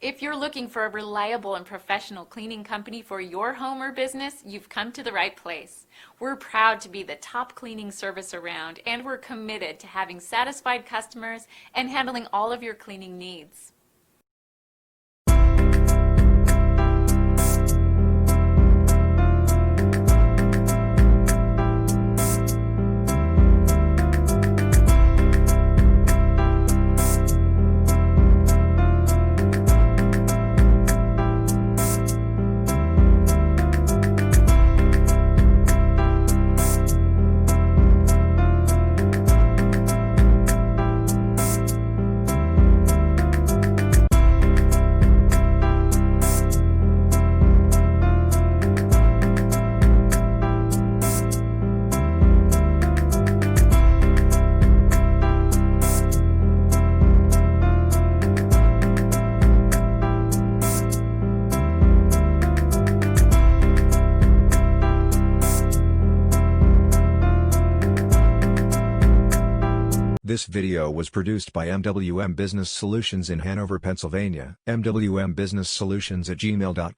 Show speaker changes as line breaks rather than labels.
If you're looking for a reliable and professional cleaning company for your home or business, you've come to the right place. We're proud to be the top cleaning service around, and we're committed to having satisfied customers and handling all of your cleaning needs.
This video was produced by MWM Business Solutions in Hanover, Pennsylvania. MWMBusinessSolutions@gmail.com